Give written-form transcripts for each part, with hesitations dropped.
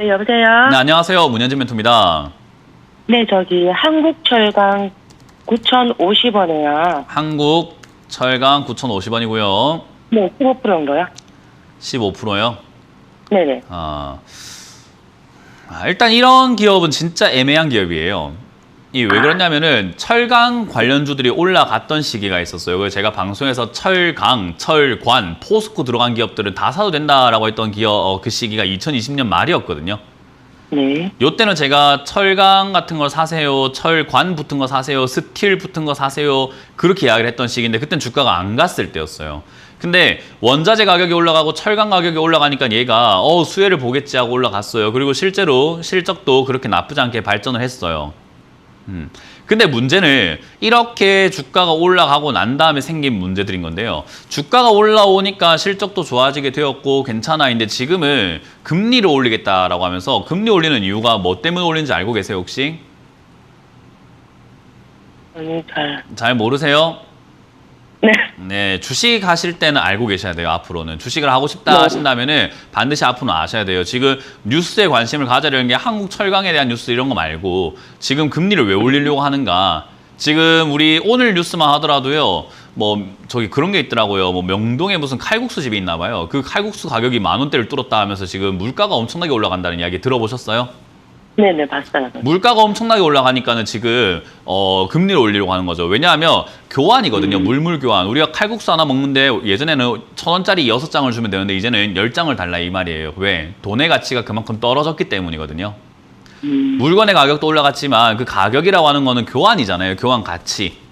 여보세요? 네, 안녕하세요. 문현진 멘토입니다. 네, 저기 한국철강 9,050원에요. 한국철강 9,050원이고요. 네, 15% 정도요? 15%요? 네네. 일단 이런 기업은 진짜 애매한 기업이에요. 이 왜 그러냐면은 철강 관련주들이 올라갔던 시기가 있었어요. 그래서 제가 방송에서 철강, 철관, 포스코 들어간 기업들은 다 사도 된다라고 했던 기업 그 시기가 2020년 말이었거든요. 네. 요때는 제가 철강 같은 거 사세요, 철관 붙은 거 사세요, 스틸 붙은 거 사세요 그렇게 이야기를 했던 시기인데 그때는 주가가 안 갔을 때였어요. 근데 원자재 가격이 올라가고 철강 가격이 올라가니까 얘가 수혜를 보겠지 하고 올라갔어요. 그리고 실제로 실적도 그렇게 나쁘지 않게 발전을 했어요. 근데 문제는 이렇게 주가가 올라가고 난 다음에 생긴 문제들인 건데요. 주가가 올라오니까 실적도 좋아지게 되었고 괜찮아인데 지금은 금리를 올리겠다라고 하면서 금리 올리는 이유가 뭐 때문에 올리는지 알고 계세요 혹시? 아니, 잘 모르세요? 네. 네, 주식 하실 때는 알고 계셔야 돼요, 앞으로는. 주식을 하고 싶다 하신다면은 반드시 앞으로는 아셔야 돼요. 지금 뉴스에 관심을 가져려는 게 한국 철강에 대한 뉴스 이런 거 말고 지금 금리를 왜 올리려고 하는가. 지금 우리 오늘 뉴스만 하더라도요, 뭐, 저기 그런 게 있더라고요. 뭐, 명동에 무슨 칼국수 집이 있나 봐요. 그 칼국수 가격이 10,000원대를 뚫었다 하면서 지금 물가가 엄청나게 올라간다는 이야기 들어보셨어요? 네네, 봤어요. 물가가 엄청나게 올라가니까는 지금 금리를 올리려고 하는 거죠. 왜냐하면 교환이거든요. 물물 교환. 우리가 칼국수 하나 먹는데 예전에는 1,000원짜리 6장을 주면 되는데 이제는 10장을 달라 이 말이에요. 왜? 돈의 가치가 그만큼 떨어졌기 때문이거든요. 물건의 가격도 올라갔지만 그 가격이라고 하는 거는 교환이잖아요. 교환 가치.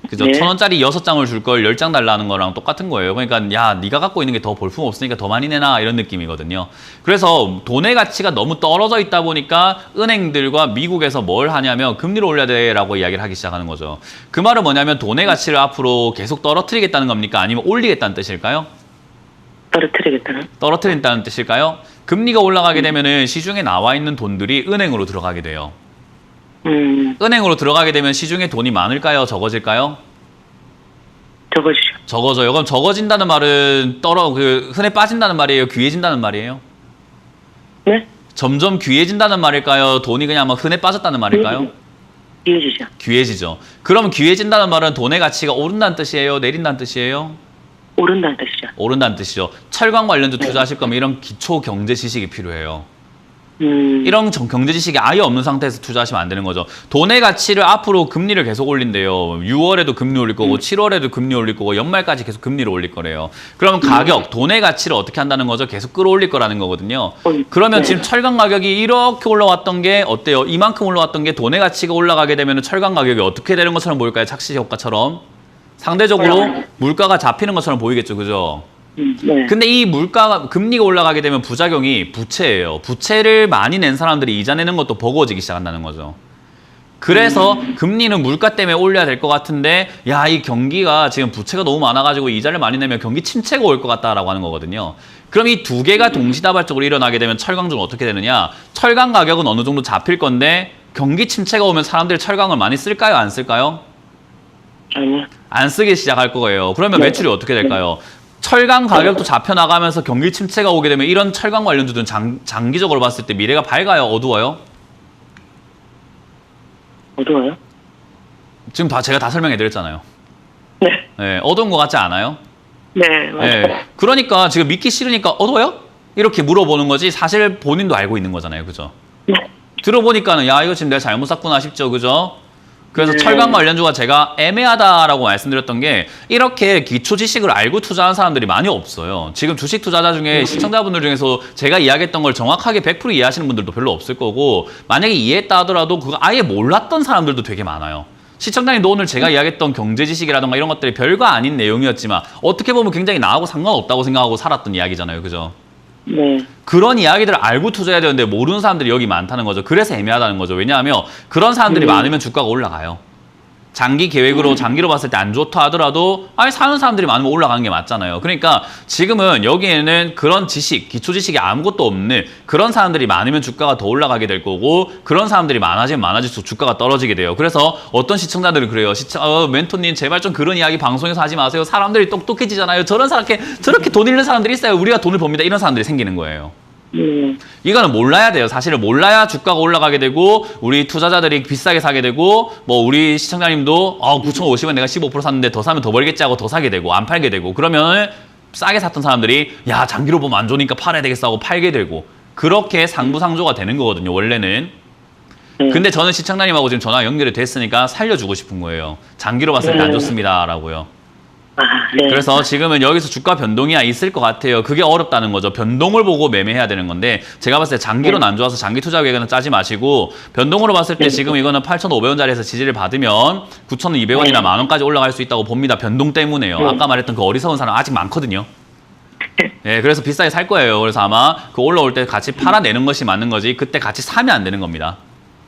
그죠? 네. 1,000원짜리 6장을 줄 걸 10장 달라는 거랑 똑같은 거예요. 그러니까 야, 네가 갖고 있는 게 더 볼품 없으니까 더 많이 내놔 이런 느낌이거든요. 그래서 돈의 가치가 너무 떨어져 있다 보니까 은행들과 미국에서 뭘 하냐면 금리를 올려야 돼라고 이야기를 하기 시작하는 거죠. 그 말은 뭐냐면 돈의 가치를 앞으로 계속 떨어뜨리겠다는 겁니까? 아니면 올리겠다는 뜻일까요? 떨어뜨리겠다는? 떨어뜨린다는 뜻일까요? 금리가 올라가게 되면은 시중에 나와 있는 돈들이 은행으로 들어가게 돼요. 은행으로 들어가게 되면 시중에 돈이 많을까요? 적어질까요? 적어주죠. 적어져요. 그럼 적어진다는 말은 흔해 빠진다는 말이에요? 귀해진다는 말이에요? 네? 점점 귀해진다는 말일까요? 돈이 그냥 막 흔해 빠졌다는 말일까요? 이해주죠. 귀해지죠. 그럼 귀해진다는 말은 돈의 가치가 오른다는 뜻이에요? 내린다는 뜻이에요? 오른다는 뜻이죠. 오른다는 뜻이죠. 철강 관련주 투자하실 거면 이런 기초 경제 지식이 필요해요. 이런 경제 지식이 아예 없는 상태에서 투자하시면 안 되는 거죠. 돈의 가치를 앞으로 금리를 계속 올린대요. 6월에도 금리 올릴 거고 7월에도 금리 올릴 거고 연말까지 계속 금리를 올릴 거래요. 그러면 가격, 돈의 가치를 어떻게 한다는 거죠? 계속 끌어올릴 거라는 거거든요. 그러면 지금 철강 가격이 이렇게 올라왔던 게 어때요? 이만큼 올라왔던 게 돈의 가치가 올라가게 되면 철강 가격이 어떻게 되는 것처럼 보일까요? 착시 효과처럼. 상대적으로 물가가 잡히는 것처럼 보이겠죠. 그죠? 네. 근데 이 물가가 금리가 올라가게 되면 부작용이 부채예요. 부채를 많이 낸 사람들이 이자 내는 것도 버거워지기 시작한다는 거죠. 그래서 금리는 물가 때문에 올려야 될 것 같은데 야, 이 경기가 지금 부채가 너무 많아가지고 이자를 많이 내면 경기 침체가 올 것 같다라고 하는 거거든요. 그럼 이 두 개가 동시다발적으로 일어나게 되면 철강주는 어떻게 되느냐? 철강 가격은 어느 정도 잡힐 건데 경기 침체가 오면 사람들이 철강을 많이 쓸까요? 안 쓸까요? 아니요. 안 쓰기 시작할 거예요. 그러면 매출이 어떻게 될까요? 철강 가격도 잡혀나가면서 경기 침체가 오게 되면 이런 철강 관련주들은 장기적으로 봤을 때 미래가 밝아요? 어두워요? 어두워요? 지금 제가 다 설명해 드렸잖아요. 네. 네, 어두운 것 같지 않아요? 네, 맞아요. 네, 그러니까 지금 믿기 싫으니까 어두워요? 이렇게 물어보는 거지 사실 본인도 알고 있는 거잖아요. 그죠? 네. 들어보니까는 야, 이거 지금 내가 잘못 샀구나 싶죠. 그죠? 그래서 철강 관련주가 제가 애매하다라고 말씀드렸던 게 이렇게 기초 지식을 알고 투자하는 사람들이 많이 없어요. 지금 주식 투자자 중에 시청자분들 중에서 제가 이야기했던 걸 정확하게 100% 이해하시는 분들도 별로 없을 거고 만약에 이해했다 하더라도 그거 아예 몰랐던 사람들도 되게 많아요. 시청자님도 오늘 제가 이야기했던 경제 지식이라던가 이런 것들이 별거 아닌 내용이었지만 어떻게 보면 굉장히 나하고 상관없다고 생각하고 살았던 이야기잖아요. 그죠? 네. 그런 이야기들을 알고 투자해야 되는데 모르는 사람들이 여기 많다는 거죠. 그래서 애매하다는 거죠. 왜냐하면 그런 사람들이 많으면 주가가 올라가요. 장기 계획으로 장기로 봤을 때 안 좋다 하더라도 아니 사는 사람들이 많으면 올라가는 게 맞잖아요. 그러니까 지금은 여기에는 그런 지식, 기초 지식이 아무것도 없는 그런 사람들이 많으면 주가가 더 올라가게 될 거고 그런 사람들이 많아지면 많아질수록 주가가 떨어지게 돼요. 그래서 어떤 시청자들은 그래요. 멘토님 제발 좀 그런 이야기 방송에서 하지 마세요. 사람들이 똑똑해지잖아요. 저렇게 돈 잃는 사람들이 있어요. 우리가 돈을 법니다. 이런 사람들이 생기는 거예요. 이거는 몰라야 돼요. 사실은 몰라야 주가가 올라가게 되고 우리 투자자들이 비싸게 사게 되고 뭐 우리 시청자님도 9,050원 내가 15% 샀는데 더 사면 더 벌겠지 하고 더 사게 되고 안 팔게 되고 그러면 싸게 샀던 사람들이 야 장기로 보면 안 좋으니까 팔아야 되겠어 하고 팔게 되고 그렇게 상부상조가 되는 거거든요. 원래는. 근데 저는 시청자님하고 지금 전화 연결이 됐으니까 살려주고 싶은 거예요. 장기로 봤을 때 안 좋습니다라고요. 네. 그래서 지금은 여기서 주가 변동이 있을 것 같아요. 그게 어렵다는 거죠. 변동을 보고 매매해야 되는 건데 제가 봤을 때 장기로는 안 좋아서 장기 투자 계획은 짜지 마시고 변동으로 봤을 때 지금 이거는 8,500원짜리에서 지지를 받으면 9,200원이나 만 원까지 올라갈 수 있다고 봅니다. 변동 때문에요. 아까 말했던 그 어리석은 사람 아직 많거든요. 네, 그래서 비싸게 살 거예요. 그래서 아마 그 올라올 때 같이 팔아내는 것이 맞는 거지 그때 같이 사면 안 되는 겁니다.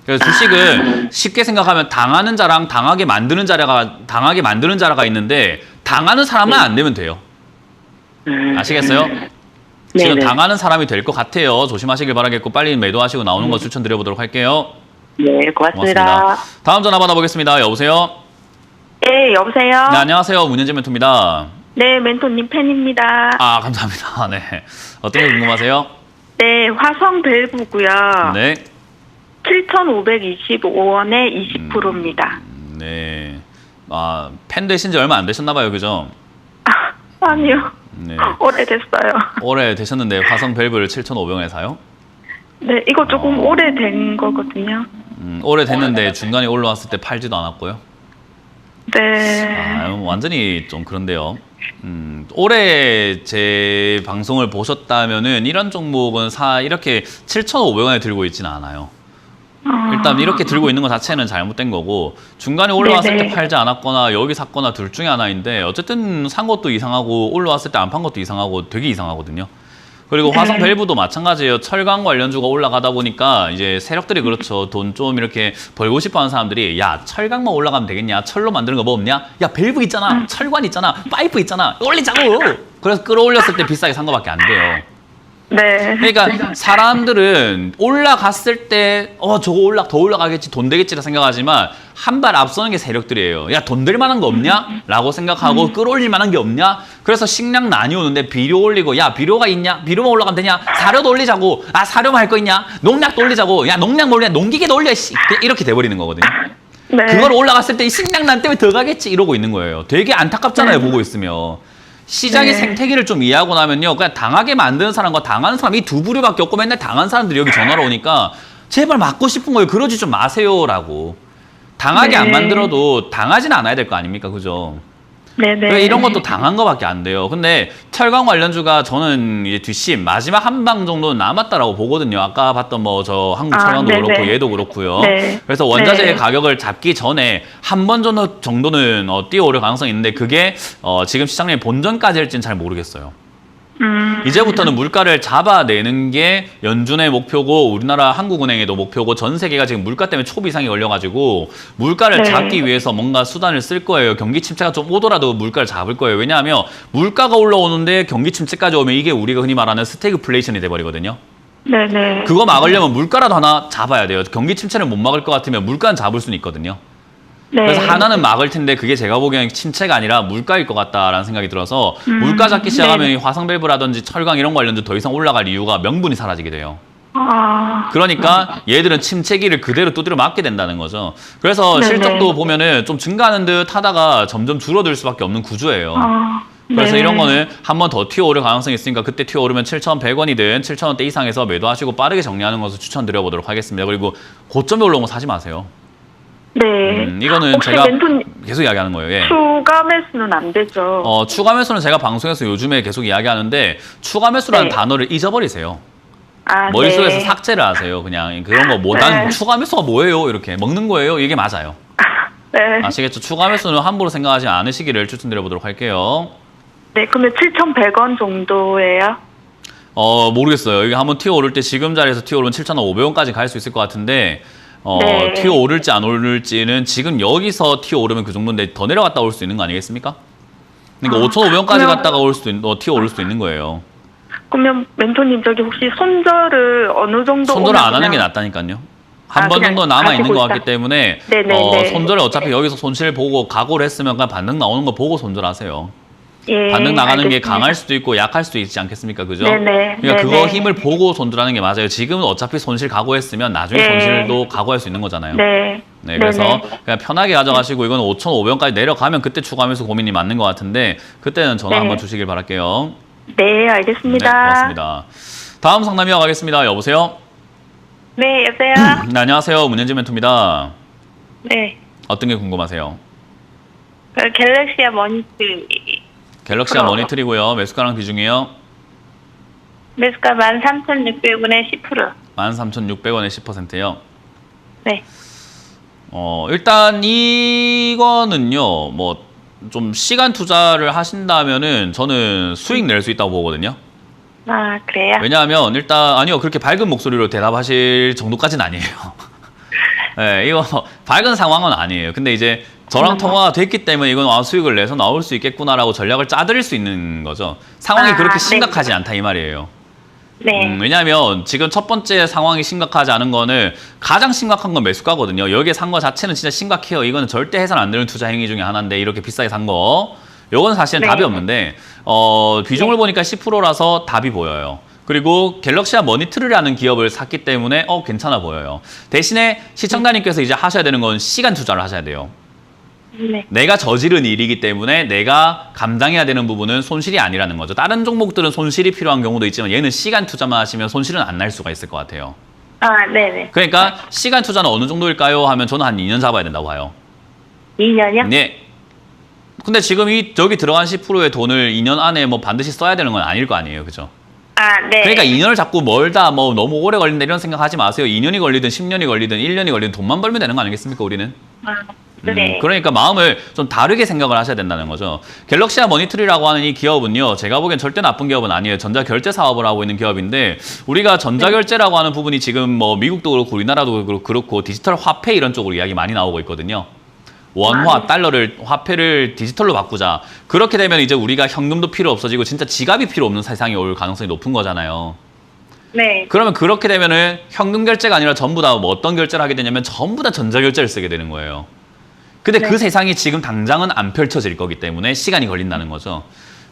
그래서 주식은 쉽게 생각하면 당하는 자랑 당하게 만드는 자라가 있는데 당하는 사람만 안 되면 돼요. 아시겠어요? 지금 당하는 사람이 될 것 같아요. 조심하시길 바라겠고 빨리 매도하시고 나오는 거 추천드려보도록 할게요. 네, 고맙습니다. 다음 전화 받아보겠습니다. 여보세요? 네, 여보세요? 네, 안녕하세요. 문현재 멘토입니다. 네, 멘토님 팬입니다. 아, 감사합니다. 네. 어떤 게 궁금하세요? 네, 화성 밸브고요. 네. 7,525원에 20%입니다. 네. 아, 팬 되신 지 얼마 안 되셨나 봐요. 그죠? 아니요. 네. 오래됐어요. 오래 되셨는데 화성 밸브를 7,500원에 사요? 네, 이거 조금 오래된 거거든요. 오래 됐는데 중간에 올라왔을 때 팔지도 않았고요. 네. 완전히 좀 그런데요. 올해 제 방송을 보셨다면은 이런 종목은 이렇게 7,500원에 들고 있지는 않아요. 일단 이렇게 들고 있는 것 자체는 잘못된 거고 중간에 올라왔을 때 팔지 않았거나 여기 샀거나 둘 중에 하나인데 어쨌든 산 것도 이상하고 올라왔을 때 안 판 것도 이상하고 되게 이상하거든요. 그리고 화성 밸브도 마찬가지예요. 철강 관련주가 올라가다 보니까 이제 세력들이 그렇죠. 돈 좀 이렇게 벌고 싶어 하는 사람들이 야 철강만 올라가면 되겠냐? 철로 만드는 거 뭐 없냐? 야 밸브 있잖아. 철관 있잖아. 파이프 있잖아. 올리자고. 그래서 끌어올렸을 때 비싸게 산 거밖에 안 돼요. 네. 그러니까 사람들은 올라갔을 때 저거 더 올라가겠지 돈 되겠지라 생각하지만 한 발 앞서는 게 세력들이에요. 야 돈 될 만한 거 없냐? 라고 생각하고 끌어올릴 만한 게 없냐? 그래서 식량 많이 오는데 비료 올리고 야 비료가 있냐? 비료만 올라가면 되냐? 사료도 올리자고. 아 사료만 할 거 있냐? 농약도 올리자고. 야 농약 올려. 농기계도 올려. 이렇게 돼버리는 거거든요. 네. 그걸 올라갔을 때 이 식량 난 때문에 더 가겠지 이러고 있는 거예요. 되게 안타깝잖아요. 보고 있으면. 시장의 생태계를 좀 이해하고 나면요. 그냥 당하게 만드는 사람과 당하는 사람 이 두 부류밖에 없고 맨날 당한 사람들이 여기 전화로 오니까 제발 맞고 싶은 거예요. 그러지 좀 마세요라고. 당하게 안 만들어도 당하지는 않아야 될 거 아닙니까? 그죠? 네네. 이런 것도 당한 거밖에 안 돼요. 근데 철강 관련주가 저는 이제 뒷심 마지막 한 방 정도는 남았다라고 보거든요. 아까 봤던 뭐 저 한국철강도 그렇고 얘도 그렇고요. 네. 그래서 원자재 가격을 잡기 전에 한 번 정도는 뛰어오를 가능성이 있는데 그게 지금 시장의 본전까지 할지는 잘 모르겠어요. 이제부터는 물가를 잡아내는 게 연준의 목표고 우리나라 한국은행에도 목표고 전 세계가 지금 물가 때문에 초비 이상이 걸려가지고 물가를 잡기 위해서 뭔가 수단을 쓸 거예요. 경기 침체가 좀 오더라도 물가를 잡을 거예요. 왜냐하면 물가가 올라오는데 경기 침체까지 오면 이게 우리가 흔히 말하는 스태그플레이션이 돼버리거든요. 네네. 그거 막으려면 물가라도 하나 잡아야 돼요. 경기 침체를 못 막을 것 같으면 물가는 잡을 수는 있거든요. 네. 그래서 하나는 막을 텐데 그게 제가 보기에는 침체가 아니라 물가일 것 같다라는 생각이 들어서 물가 잡기 시작하면 이 화성 밸브라든지 철강 이런 관련도 더 이상 올라갈 이유가 명분이 사라지게 돼요. 그러니까 얘들은 침체기를 그대로 두드려 맞게 된다는 거죠. 그래서 실적도 보면은 좀 증가하는 듯 하다가 점점 줄어들 수밖에 없는 구조예요. 그래서 이런 거는 한 번 더 튀어오를 가능성이 있으니까 그때 튀어오르면 7,100원이든 7,000원대 이상에서 매도하시고 빠르게 정리하는 것을 추천드려보도록 하겠습니다. 그리고 고점에 올라온 거 사지 마세요. 네. 이거는 제가 계속 이야기하는 거예요. 예. 추가 매수는 안 되죠. 추가 매수는 제가 방송에서 요즘에 계속 이야기하는데 추가 매수라는 단어를 잊어버리세요. 머릿속에서 삭제를 하세요. 그냥 그런 거 난 추가 매수가 뭐예요? 이렇게 먹는 거예요? 이게 맞아요. 네. 아시겠죠? 추가 매수는 함부로 생각하지 않으시기를 추천드려보도록 할게요. 네, 그러면 7,100원 정도예요? 모르겠어요. 이게 한번 튀어오를 때 지금 자리에서 튀어오르면 7,500원까지 갈 수 있을 것 같은데 네. 튀어오를지 안 오를지는 지금 여기서 튀어오르면 그 정도인데 더 내려갔다 올 수 있는 거 아니겠습니까? 그러니까 5,500원까지 갔다가 튀어오를 수도 있는 거예요. 그러면 멘토님 저기 혹시 손절을 어느 정도 손절을 안 하는 게 낫다니까요. 한 번 정도 남아있는 것 같기 때문에 손절을 어차피 여기서 손실 보고 각오를 했으면 그냥 반등 나오는 거 보고 손절하세요. 예, 반등 나가는 게 알겠습니다. 강할 수도 있고 약할 수도 있지 않겠습니까? 그죠? 네네. 그러니까 그거 네네. 힘을 보고 손들하는 게 맞아요. 지금은 어차피 손실 각오했으면 나중에 네. 손실도 각오할 수 있는 거잖아요. 네. 네, 그래서 네네. 그냥 편하게 가져가시고 이건 5,500원까지 내려가면 그때 추가하면서 고민이 맞는 것 같은데 그때는 전화 네. 한번 주시길 바랄게요. 네, 알겠습니다. 네, 고맙습니다. 다음 상담 이어가겠습니다. 여보세요? 네, 여보세요? 네, 안녕하세요. 문현진 멘토입니다. 네. 어떤 게 궁금하세요? 갤럭시아 머니트 갤럭시아 프로. 머니터이고요. 매수가랑 비중이요. 매수가 13,600원에 10%. 13,600원에 10%요. 네. 일단 이거는요. 뭐 좀 시간 투자를 하신다면은 저는 수익 낼 수 있다고 보거든요. 아, 그래요? 왜냐하면 일단 아니요. 그렇게 밝은 목소리로 대답하실 정도까지는 아니에요. 네, 이거 밝은 상황은 아니에요. 근데 이제 저랑 통화가 됐기 때문에 이건 수익을 내서 나올 수 있겠구나라고 전략을 짜드릴 수 있는 거죠. 상황이 아, 그렇게 네. 심각하지 않다 이 말이에요. 네. 왜냐하면 지금 첫 번째 상황이 심각하지 않은 거는 가장 심각한 건 매수가거든요. 여기에 산 거 자체는 진짜 심각해요. 이거는 절대 해서는 안 되는 투자 행위 중에 하나인데 이렇게 비싸게 산 거. 요거는 사실은 네. 답이 없는데 비중을 보니까 10%라서 답이 보여요. 그리고 갤럭시아 머니트리라는 기업을 샀기 때문에 괜찮아 보여요. 대신에 시청자님께서 이제 하셔야 되는 건 시간 투자를 하셔야 돼요. 네. 내가 저지른 일이기 때문에 내가 감당해야 되는 부분은 손실이 아니라는 거죠. 다른 종목들은 손실이 필요한 경우도 있지만 얘는 시간 투자만 하시면 손실은 안 날 수가 있을 것 같아요. 아, 네네. 그러니까 시간 투자는 어느 정도일까요? 하면 저는 한 2년 잡아야 된다고 봐요. 2년이요? 네. 근데 지금 여기 들어간 10%의 돈을 2년 안에 뭐 반드시 써야 되는 건 아닐 거 아니에요. 그죠? 아, 네. 그러니까 2년을 자꾸 멀다, 뭐 너무 오래 걸린다 이런 생각하지 마세요. 2년이 걸리든 10년이 걸리든 1년이 걸리든 돈만 벌면 되는 거 아니겠습니까, 우리는? 아, 네. 그러니까 마음을 좀 다르게 생각을 하셔야 된다는 거죠. 갤럭시아 머니터리라고 하는 이 기업은요. 제가 보기엔 절대 나쁜 기업은 아니에요. 전자결제 사업을 하고 있는 기업인데 우리가 전자결제라고 하는 부분이 지금 뭐 미국도 그렇고 우리나라도 그렇고 디지털 화폐 이런 쪽으로 이야기 많이 나오고 있거든요. 원화, 달러를, 화폐를 디지털로 바꾸자. 그렇게 되면 이제 우리가 현금도 필요 없어지고 진짜 지갑이 필요 없는 세상이 올 가능성이 높은 거잖아요. 네. 그러면 그렇게 되면은 현금 결제가 아니라 전부 다 뭐 어떤 결제를 하게 되냐면 전부 다 전자결제를 쓰게 되는 거예요. 근데 네. 그 세상이 지금 당장은 안 펼쳐질 거기 때문에 시간이 걸린다는 거죠.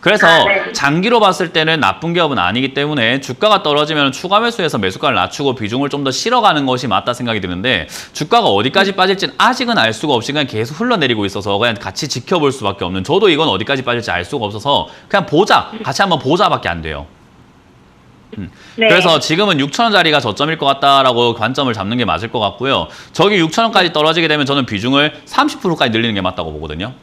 그래서 네. 장기로 봤을 때는 나쁜 기업은 아니기 때문에 주가가 떨어지면 추가 매수해서 매수가를 낮추고 비중을 좀 더 실어가는 것이 맞다 생각이 드는데 주가가 어디까지 빠질지는 아직은 알 수가 없이 그냥 계속 흘러내리고 있어서 그냥 같이 지켜볼 수밖에 없는 저도 이건 어디까지 빠질지 알 수가 없어서 그냥 보자. 같이 한번 보자밖에 안 돼요. 네. 그래서 지금은 6,000원짜리가 저점일 것 같다라고 관점을 잡는 게 맞을 것 같고요. 저기 6,000원까지 떨어지게 되면 저는 비중을 30%까지 늘리는 게 맞다고 보거든요.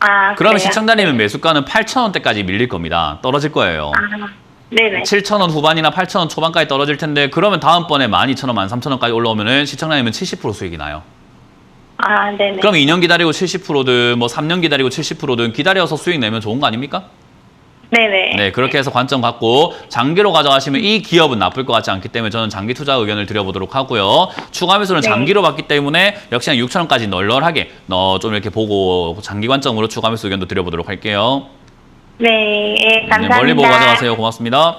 아, 그러면 그래요? 시청자님은 매수가는 8,000원대까지 밀릴 겁니다. 떨어질 거예요. 아, 네네. 7,000원 후반이나 8,000원 초반까지 떨어질 텐데 그러면 다음번에 12,000원, 13,000원까지 올라오면은 시청자님은 70% 수익이 나요. 아, 네네. 그럼 2년 기다리고 70%든 뭐 3년 기다리고 70%든 기다려서 수익 내면 좋은 거 아닙니까? 네네. 네, 그렇게 해서 관점 갖고 장기로 가져가시면 이 기업은 나쁠 것 같지 않기 때문에 저는 장기 투자 의견을 드려보도록 하고요. 추가 매수는 네. 장기로 봤기 때문에 역시나 6,000원까지 널널하게 좀 이렇게 보고 장기 관점으로 추가 매수 의견도 드려보도록 할게요. 네, 예, 네, 감사합니다. 멀리 보고 가져가세요. 고맙습니다.